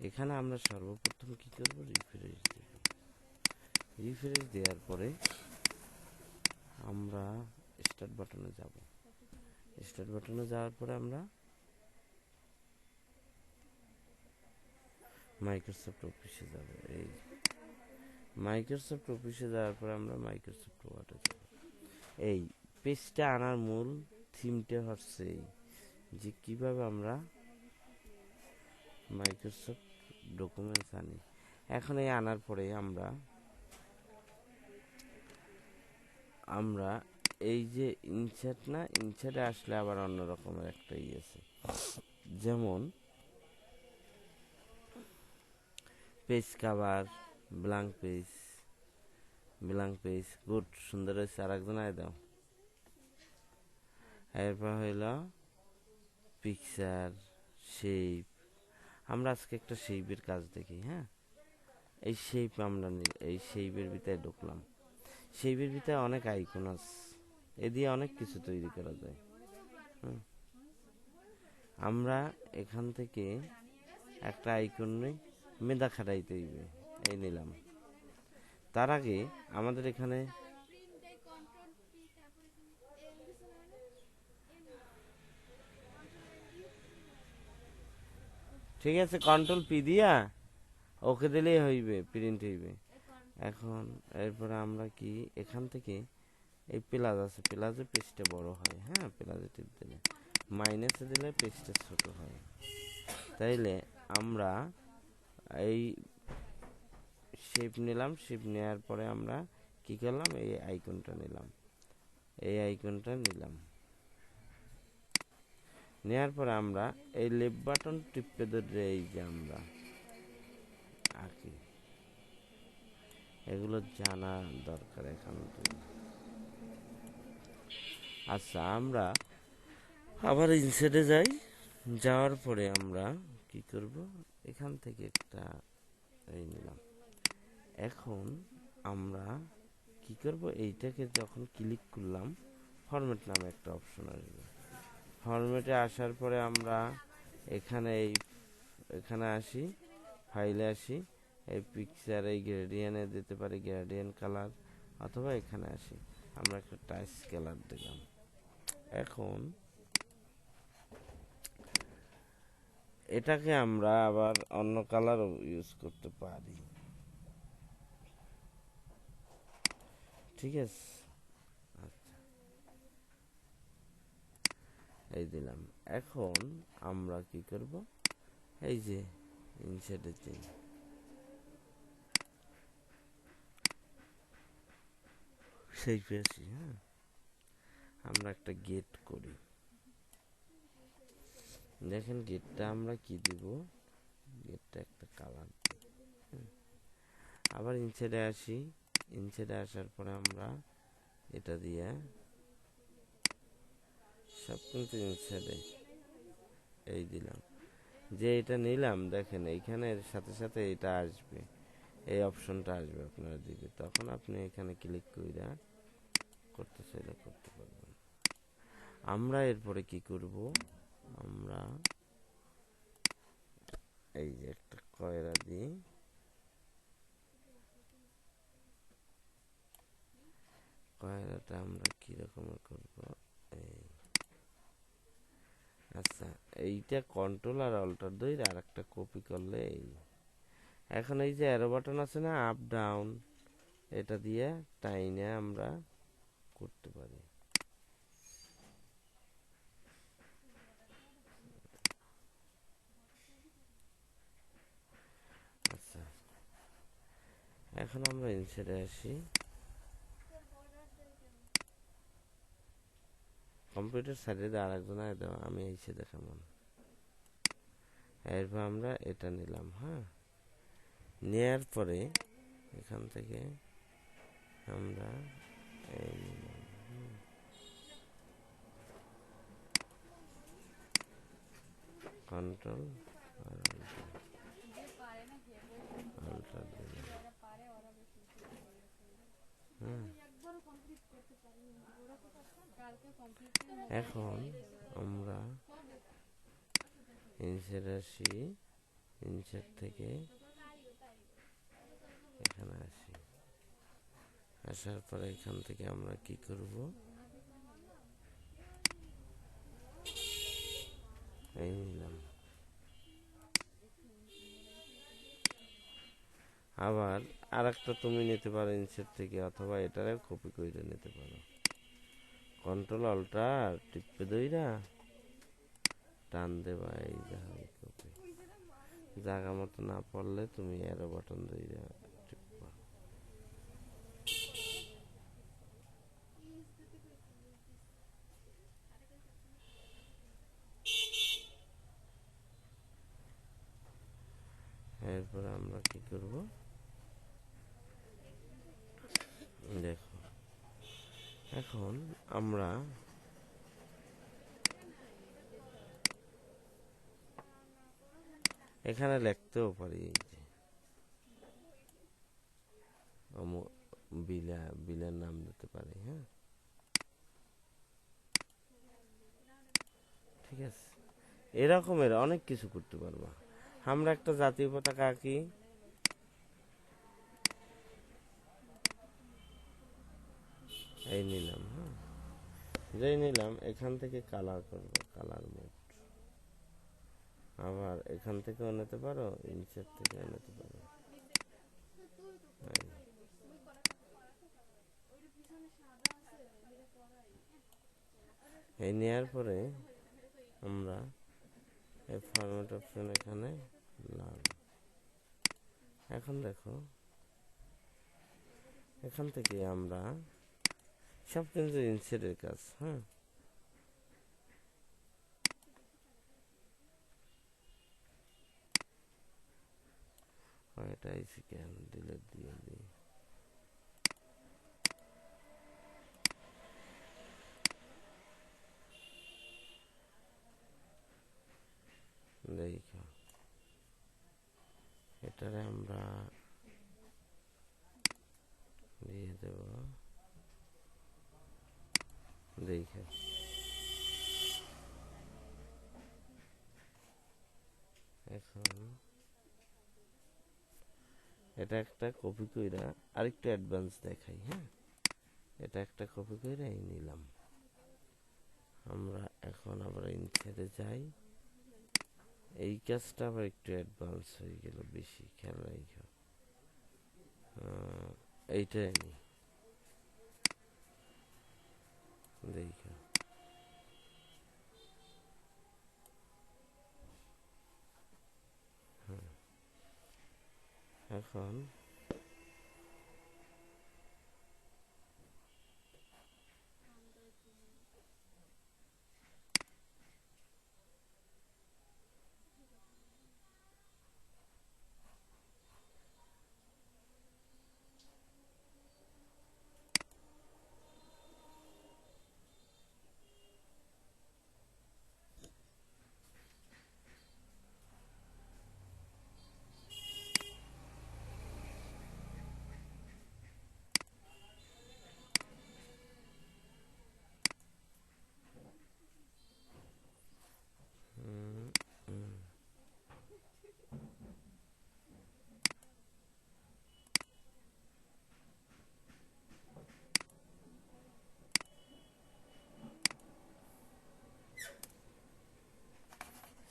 এখানে আমরা সর্বপ্রথম কি করব, রিফ্রেশ দেব। রিফ্রেশ দেওয়ার পরে আমরা স্টার্ট বাটনে যাব। স্টার্ট বাটনে যাওয়ার পরে আমরা মাইক্রোসফট অফিসে যাব। এই মাইক্রোসফট অফিসে যাওয়ার পরে আমরা মাইক্রোসফট ওয়ার্ডে যাব। এই পেজটা আনার মূল থিমটা হচ্ছে এই যে কিভাবে আমরা মাইক্রোসফট ডকুমেন্টস আনি। এখন এই আনার পরে আমরা এই যে ইনসার্ট না, ইনসার্টে আসলে আবার অন্য রকমের একটা আছে, যেমন page cover, blank page good, সুন্দর হয়েছে। আর একজন আয় দাও। এরপর হইল পিকচার, শেপ। আমরা আজকে একটা শেপের কাজ দেখি। হ্যাঁ, এই শেপ আমরা এই শেপের ভিতরে ঢুকলাম। শেপের ভিতরে অনেক আইকন আছে, এ দিয়ে অনেক কিছু তৈরি করা যায়। আমরা এখান থেকে একটা আইকন নেই, মেধা খাটাইতে হইবে। এই নিলাম। তার আগে আমাদের এখানে ঠিক আছে, কন্ট্রোল পি দিয়া ওকে দিলেই হইবে, প্রিন্ট হইবে। এখন এরপরে আমরা কি এখান থেকে এই প্লাস আছে, প্লাসে পেজটা বড় হয়। হ্যাঁ, প্লাসে টিপ দিলে, মাইনাসে দিলে পেজটা ছোট হয়। তাইলে আমরা এই শেপ নিলাম। শেপ নেওয়ার পরে আমরা কি করলাম, এই আইকনটা নিলাম। নেওয়ার পরে আমরা এই লেফট বাটন টিপে ধরে এই যে আমরা আঁকি। এগুলো জানা দরকার এখন। আচ্ছা, আমরা আবার ইনসার্টে যাই। যাওয়ার পরে আমরা কি করব, এখান থেকে একটা এই নিলাম। এখন আমরা কি করব, এইটাকে যখন ক্লিক করলাম, ফরম্যাট নামে একটা অপশন আসবে। ফরম্যাটে আসার পরে আমরা এখানে আসি, ফাইলে আসি, এই পিকচার এই গ্রেডিয়েন্টে দিতে পারি, গ্রেডিয়েন্ট কালার, অথবা এখানে আসি, আমরা একটা টাচ কালার দিলাম। এখন এটাকে আমরা আবার অন্য কালার ইউজ করতে পারি। ঠিক আছে, আচ্ছা, এই দিলাম। এখন আমরা কি করব, এই যে ইনসার্টে যাই, সেই পেয়েছি। হ্যাঁ, আমরা একটা গেট করি। দেখেন গেটটা আমরা কি দিব, গেটটা একটা কালার। আবার ইনসার্টে আসি। ইনসার্টে আসার পরে আমরা এটা দিয়ে সব কিন্তু ইনসার্টে এই দিলাম। যে এটা নিলাম, দেখেন এইখানে সাথে সাথে এটা আসবে, এই অপশনটা আসবে আপনারা দিবে, তখন আপনি এখানে ক্লিক করে করতে চাইলে করতে পারবেন। আমরা এরপরে কি করব, আমরা এই যে একটা কয়রা দিই, কয়রাটা আমরা কি রকমের করব, এই আচ্ছা, এইটা কন্ট্রোল আর অল্টার ধরে আর একটা কপি করলে এই। এখন এই যে অ্যারো বাটন আছে না, আপ ডাউন, এটা দিয়ে টাইনে আমরা করতে পারি। আচ্ছা, এখন আমরা ইনসার্টে আসি। কম্পিউটার সাইডে আর একজন আয় দাও, আমি এসে দেখাবো। এরপর আমরা এটা নিলাম। হ্যাঁ, নেয়ার পরে এখান থেকে আমরা এই নিলাম, কন্ট্রোল আর অল্টার দিলাম। এখন আমরা ইনসার্ট আসি, ইনসার্ট থেকে এখানে আসি, আসার পরে এখান থেকে আমরা কি করব, এই নিলাম। আবার আর একটা তুমি নিতে পারো ইনসার্ট থেকে, অথবা এটারে কপি করে নিতে পারো। কন্ট্রোল অল্টার টিপে দইরা টান দেবা, এই দেখো কপি। জায়গা মতো না পড়লে তুমি এরো বাটন দইরা টিপবা। এরপর আমরা কি করব, দেখো এখন আমরা এখানে লিখতেও পারি, এই যে বিলের নাম দিতে পারি। হ্যাঁ, ঠিক আছে, এরকমের অনেক কিছু করতে পারবা। আমরা একটা জাতীয় পতাকা আঁকি, এই নিলাম। হ্যাঁ, যেই নিলাম এখান থেকে কালার করব, কালার মোড। আবার এখান থেকেও নিতে পারো, ইনসার্ট থেকেও নিতে পারো। এই নেওয়ার পরে আমরা এই ফরম্যাট অপশন এখানে লাল। এখন দেখো এখান থেকে আমরা সব কিন্তু ইনসার্টের কাজ। হ্যাঁ, এটা আইসি কেন ডিলিট দিয়ে দিই। দেখো এটারে আমরা দিয়ে দেব, দেখে এখন এটা একটা কপি কইরা আরেকটু অ্যাডভান্স দেখাই। হ্যাঁ, এটা একটা কপি কইরা এই নিলাম। আমরা এখন আবার ইনসার্টে যাই, এই কাজটা আবার একটু অ্যাডভান্স হয়ে গেল, বেশি খেয়াল রাখো। এইটাই নি, দেখো এখন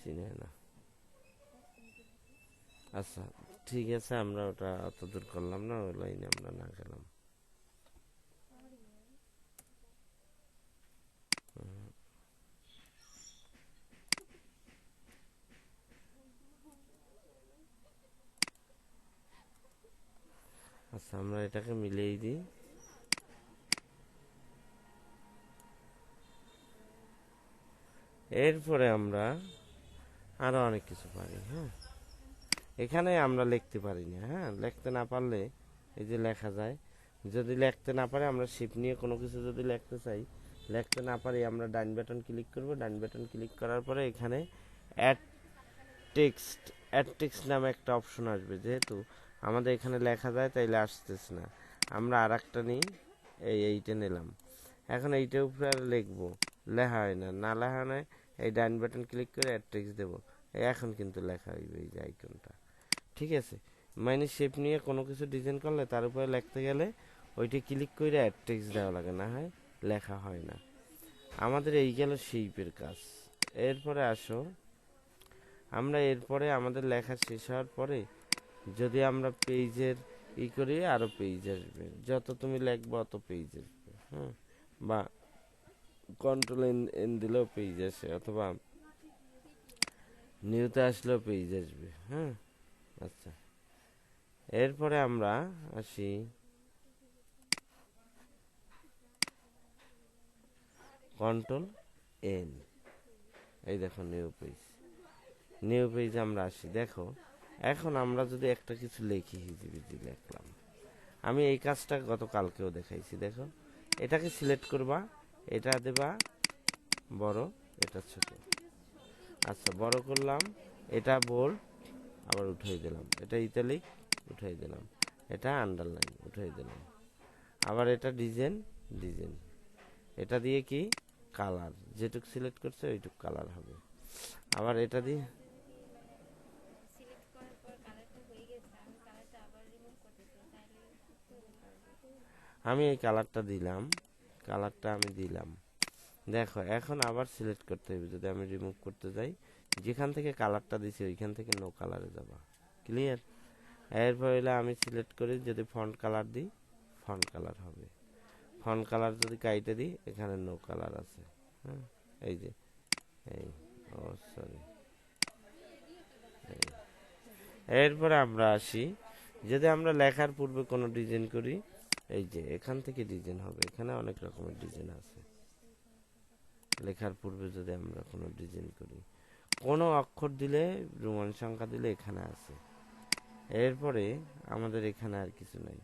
চিনে না। আচ্ছা ঠিক আছে, আমরা ওটা অত দূর করলাম না, ওই লাইনে আমরা না গেলাম। আচ্ছা আমরা এটাকে মিলিয়ে দিই। এরপরে আমরা আরো অনেক কিছু পারি। হ্যাঁ, এখানে আমরা লিখতে পারি না। হ্যাঁ, লিখতে না পারলে এই যে লেখা যায়, যদি লিখতে না পারে আমরা শিপ নিয়ে কোনো কিছু যদি লিখতে চাই, লিখতে না পারি, আমরা ডান বাটন ক্লিক করব। ডান বাটন ক্লিক করার পরে এখানে অ্যাড টেক্সট, অ্যাড টেক্সট নামে একটা অপশন আসবে। যেহেতু আমাদের এখানে লেখা যায় তাইলে আসতেছে না, আমরা আর একটা নিই, এইটা নিলাম। এখন এইটার উপরে আর লিখবো, লেখা হয় না, না লেখা নয়, এই ডান বাটন ক্লিক করে অ্যাড টেক্সট দেবো, এখন কিন্তু লেখা হইবে এই যে আইকনটা। ঠিক আছে, মানে শেপ নিয়ে কোনো কিছু ডিজাইন করলে তার উপরে লিখতে গেলে ওইটা ক্লিক করে অ্যাড টেক্সট দেওয়া লাগে, না হয় লেখা হয় না। আমাদের এই গেল শেপের কাজ। এরপরে আসো, আমরা এরপরে আমাদের লেখা শেষ হওয়ার পরে যদি আমরা পেজের করি, আরো পেজ আসবে, যত তুমি লিখবে অত পেজ আসবে। হ্যাঁ, বা কন্ট্রোল এন দিলেও পেজ আসে, অথবা নিউতে আসলেও পেজ আসবে। হ্যাঁ, আচ্ছা, এরপরে আমরা আসি কন্ট্রোল এন, এই দেখো নিউ পেজ। নিউ পেজে আমরা আসি, দেখো এখন আমরা যদি একটা কিছু লিখি, হিজিবিজি লিখলাম, আমি এই কাজটা গতকালকেও দেখাইছি। দেখো, এটাকে সিলেক্ট করবা, এটা দেবা বড়, এটা ছোট। আচ্ছা, বড় করলাম, এটা বোল্ড, আবার উঠাই দিলাম, এটা ইতালিক উঠাই দিলাম, এটা আন্ডারলাইন উঠাই দিলাম, আবার এটা ডিজাইন, ডিজাইন এটা দিয়ে কি কালার, যেটুক সিলেক্ট করছে ওইটুক কালার হবে। আবার এটা দিয়ে আমি এই কালারটা দিলাম, কালারটা আমি দিলাম। দেখো এখন আবার সিলেক্ট করতে হবে, যদি আমি রিমুভ করতে যাই, যেখান থেকে কালারটা দিছি ওইখান থেকে নো কালারে যাবা। ক্লিয়ার? এরপর হইলে আমি সিলেক্ট করি, যদি ফন্ট কালার দিই ফন্ট কালার হবে, ফন্ট কালার যদি কাইটে দিই এখানে নো কালার আছে। হ্যাঁ, এই যে এই, ও সরি। এরপরে আমরা আসি, যদি আমরা লেখার পূর্বে কোনো ডিজাইন করি, এই যে এখান থেকে ডিজাইন হবে, এখানে অনেক রকমের ডিজাইন আছে। লেখার পূর্বে যদি আমরা কোনো ডিজাইন করি, কোনো অক্ষর দিলে, রোমান সংখ্যা দিলে এখানে আছে। এরপরে আমাদের এখানে আর কিছু নাই।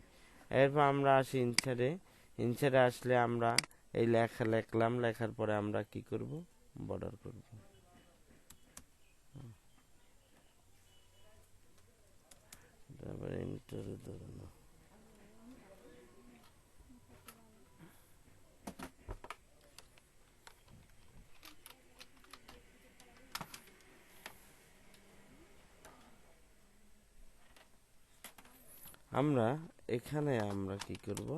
এরপর আমরা আসি ইনসার্টে। ইনসার্টে আসলে আমরা এই লেখা লেখলাম, লেখার পরে আমরা কি করব, বর্ডার করব। তারপরে এন্টারে ধরো, আমরা এখানে আমরা কি করব,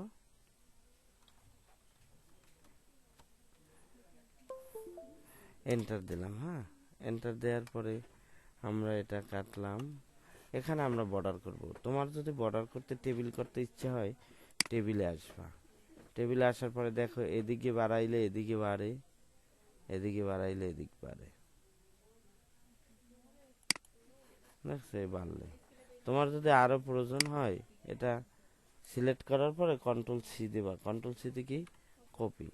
এন্টার দিলাম। হ্যাঁ, এন্টার দেওয়ার পরে আমরা এটা কাটলাম, এখানে আমরা বর্ডার করব। তোমার যদি বর্ডার করতে, টেবিল করতে ইচ্ছে হয়, টেবিলে আসবা। টেবিলে আসার পরে দেখো, এদিকে বাড়াইলে এদিকে বাড়ে, এদিকে বাড়াইলে এদিক বাড়ে, দেখছো, বাড়লে। তোমার যদি আরো প্রয়োজন হয়, এটা সিলেক্ট করার পরে কন্ট্রোল সি দেবা, কন্ট্রোল সিতে কি কপি,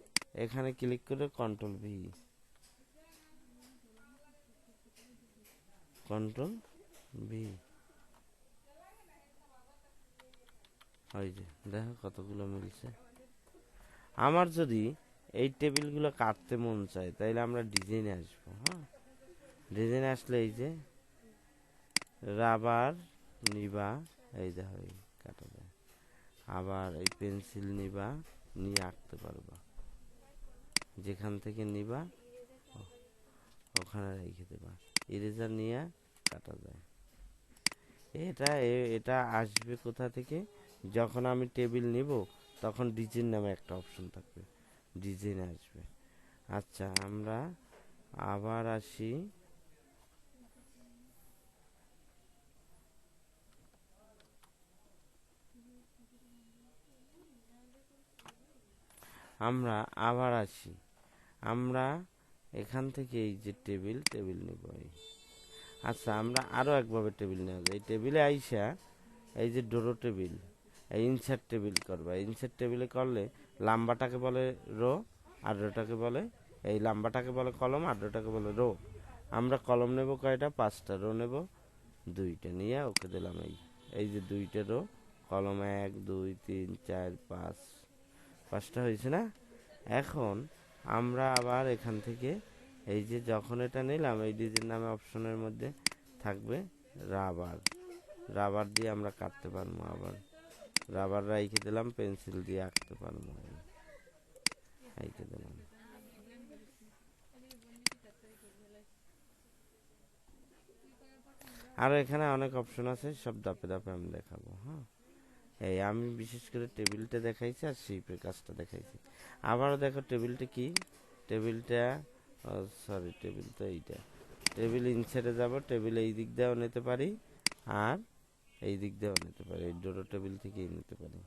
এখানে ক্লিক করে কন্ট্রোল ভি, কন্ট্রোল ভি, ওই যে দেখো কতগুলো মিলছে। আমার যদি এই টেবিলগুলো কাটতে মন চায়, তাইলে আমরা ডিজাইনে আসবো। হ্যাঁ, ডিজাইনে আসলে এই যে রাবার নিবা, এই দেখো এই কাটা যায়। আবার এই পেন্সিল নিবা, নিয়ে আঁকতে পারবা, যেখান থেকে নিবা ওখানে রেখে দেবা, ইরেজার নিয়ে কাটা যায়। এটা আসবে কোথা থেকে, যখন আমি টেবিল নিব তখন ডিজাইন নামে একটা অপশন থাকবে, ডিজাইন আসবে। আচ্ছা, আমরা আবার আসি, আমরা আবার আসি, আমরা এখান থেকে এই যে টেবিল, টেবিল নিব এই। আচ্ছা, আমরা আরো একভাবে টেবিল নেওয়া যায়, এই টেবিলে আইসা এই যে ডোরো টেবিল, এই ইনসার্ট টেবিল করবা। ইনসার্ট টেবিলে করলে লাম্বাটাকে বলে রো, আর রোটাকে বলে, এই লাম্বাটাকে বলে কলম, আর রোটাকে বলে রো। আমরা কলম নেব কয়টা, 5টা, রো নেব 2টা, নিয়ে ওকে দিলাম। এই এই যে 2টা রো, কলম 1 2 3 4 5, 5টা হয়েছে না? এখন আমরা আবার এখান থেকে এই যে যখন এটা নিলাম, এই ডিজাইন নামে অপশনের মধ্যে থাকবে রাবার, রাবার দিয়ে আমরা কাটতে পারবো, আবার রাবার রাইখে দিলাম, পেন্সিল দিয়ে আঁকতে পারবো। এইকে দিলাম। আর এখানে অনেক অপশন আছে, সব ধাপে ধাপে আমি দেখাবো। হ্যাঁ, এই আমি বিশেষ করে টেবিলটা দেখাইছি আর শিপের কাজটা দেখাইছি। আবারও দেখো টেবিলটা কি, টেবিলটা সরি টেবিল তো এইটা, টেবিল ইনসাইডে যাব, টেবিল এই দিক দিয়েও নিতে পারি আর এই দিক দিয়েও নিতে পারি, এই দুটো টেবিল থেকেই নিতে পারি।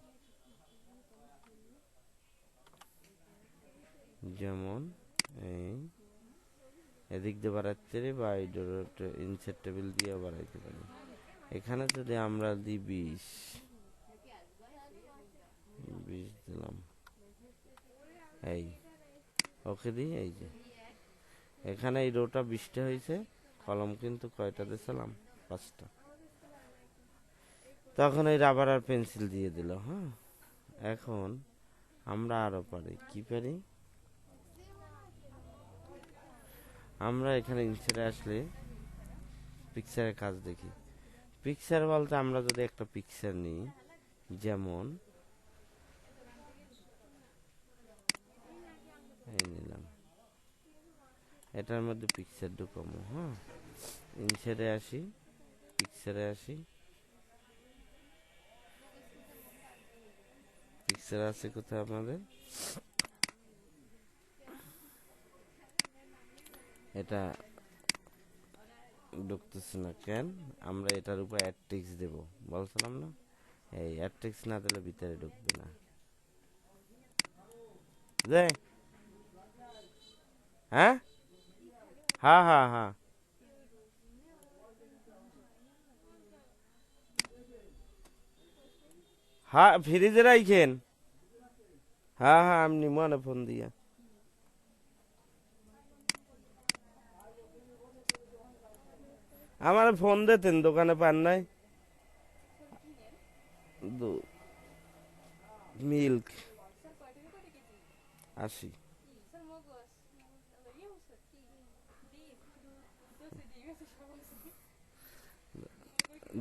যেমন এই এদিক দিয়ে বাড়াতে পারি বা এই দুটো ইনসাইড টেবিল দিয়েও বাড়াইতে পারি। এখানে যদি আমরা দিই 20 দিলাম, এই ওকে দিই, এই যে এখানে এই রোটা 20টা হয়েছে, কলম কিন্তু কয়টা দিয়েছিলাম, 5টা। তখন এই রাবার আর পেন্সিল দিয়ে দিল। হ্যাঁ, এখন আমরা আরো পারি, কি পারি, আমরা এখানে ইনসাইডে আসলে পিকচারের কাজ দেখি। পিকচার বলতে আমরা যদি একটা পিকচার নিই, যেমন এই নিলাম, এটার মধ্যে পিকচার ঢুকাবো। হ্যাঁ, ইনসাইডে আসি, পিকচারে আসি, পিকচার আছে কোথায় আপনাদের, এটা ঢুকতেছে না কেন, আমরা এটার উপর অ্যাড টেক্সট দেবো বলছিলাম না, এই অ্যাড টেক্সট না দিলে ভিতরে ঢুকবে না। হ্যাঁ হ্যাঁ হ্যাঁ হ্যাঁ, হ্যাঁ ফ্রিজে রাখেন। হ্যাঁ হ্যাঁ, আপনি মনে ফোন দিয়া আমার ফোন দিতেন, দোকানে পান নাই মিল্ক 80।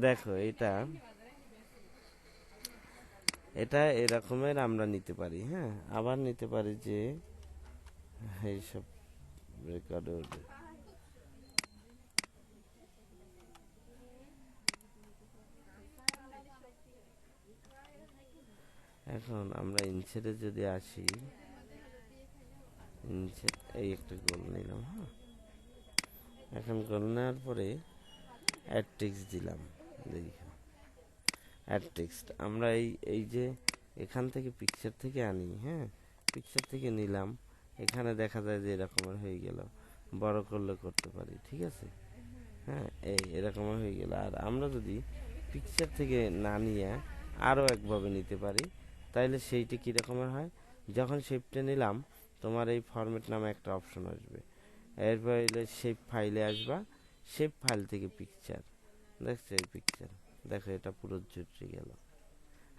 দেখো এটা এটা এরকমের আমরা নিতে পারি। হ্যাঁ, আবার নিতে পারি যে এইসব রেকর্ড, এখন আমরা ইনসেটে যদি আসি, ইনসেট এই একটা গোল নিলাম। হ্যাঁ, এখন গোল নেওয়ার পরে অ্যাড টেক্সট দিলাম, দেখো অ্যাড টেক্সট আমরা এই যে এখান থেকে পিকচার থেকে আনি। হ্যাঁ, পিকচার থেকে নিলাম, এখানে দেখা যায় যে এরকমের হয়ে গেল, বড় করলে করতে পারি, ঠিক আছে। হ্যাঁ, এই এরকমের হয়ে গেল। আর আমরা যদি পিকচার থেকে না নিয়ে আরও একভাবে নিতে পারি, তাইলে সেইটি কী রকমের হয়, যখন শেপটা নিলাম তোমার এই ফরম্যাট নামে একটা অপশন আসবে, এরপর এলে শেপ ফাইলে আসবা, শেপ ফাইল থেকে পিকচার, দেখছো এই পিকচার, দেখো এটা পুরো জুটে গেল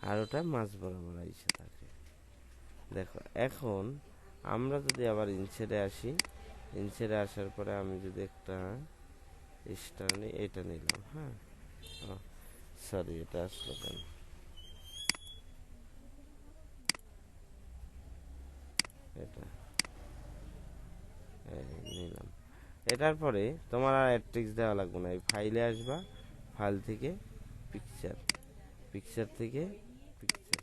আর ওটা মাঝ বরাবর এসে থাকে। দেখো এখন আমরা যদি আবার ইনসাইডে আসি, ইনসাইডে আসার পরে আমি যদি একটা স্টার নিই, এটা নিলাম। হ্যাঁ, সরি এটা আসলো কেন, এটা নিলাম। এটার পরে তোমার আর অ্যাট্রিক্স দেওয়া লাগবে না, এই ফাইলে আসবা, ফাইল থেকে পিকচার, পিকচার থেকে পিকচার,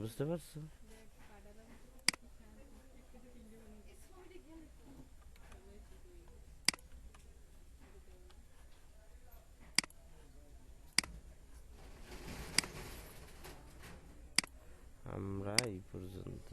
বুঝতে পারছো। আমরা এই পর্যন্ত